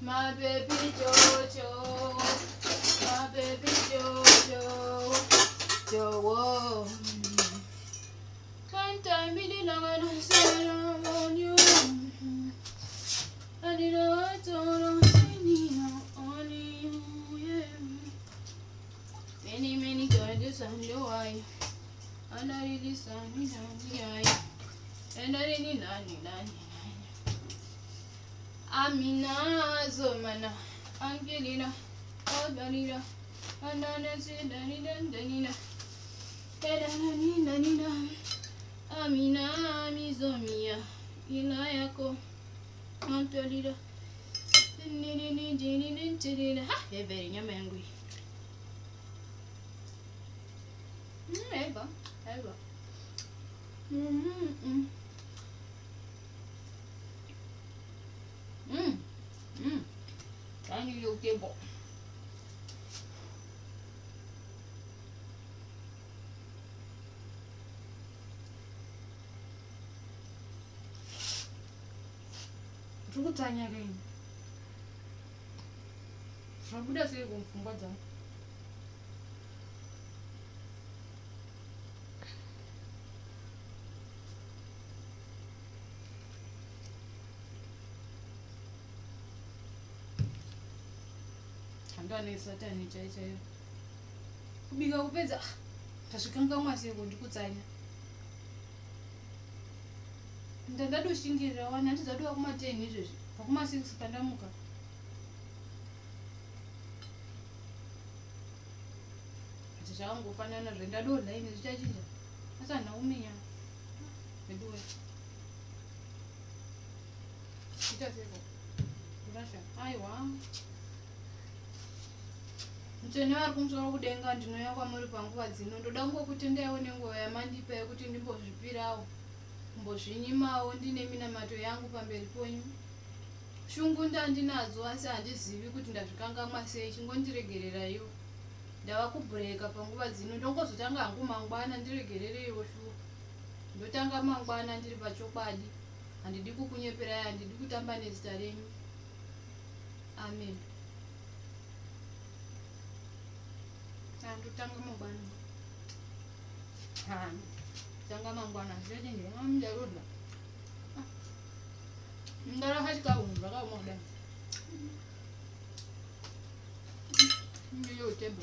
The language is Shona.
My baby Jojo, my baby Jojo, Jojo. One time we did long and I said I want you. I did not on you, yeah. Many times and the why. And I really sang me down the eye. And I really nani. Amina Zomana, Angelina, Albanina, Ananasi, Danina, Danina, Amina, Mizomia, Ilayako, Antolida, Nini, ha, you're very angry. Eva. Tiny little table. Tukutanya again. Shabuda say kumfungaza. Ndane satani chaichayo kubika kupedza tasvikanga mwaseko ndikutsanya ndadoshingira wana ndizadwa kuma10 izvezvi pakuma6 kandamuka kuti zvangofanana zvendadorla ine zvichachinja asana umenya ndowe itaseko kurasha aiwa Mchene vari kumusoro kudenga ndinouya kwamuri panguva dzino ndoda ngokuti ndaione nguva yamandipa yekuti ndimbozvipirawo kumbozvinyimawo ndine minamato yangu pamberi ponyu shungu ndandinadzo asi handizivi kuti ndazvikangamwa sei chingondiregereraiwo ndava kubhureka panguva dzino ndongozotanga hangu mangwana ndiregerereiwo shuwa ndotanga mangwana ndiri pachokwadi handidi kukunyeperai handidi kutamba nezita renyu amen Tanga mangwana. Tanga mangwana. Jadi ni, menjarut lah. Ndara hati kau mau dah. Ni yo tebo.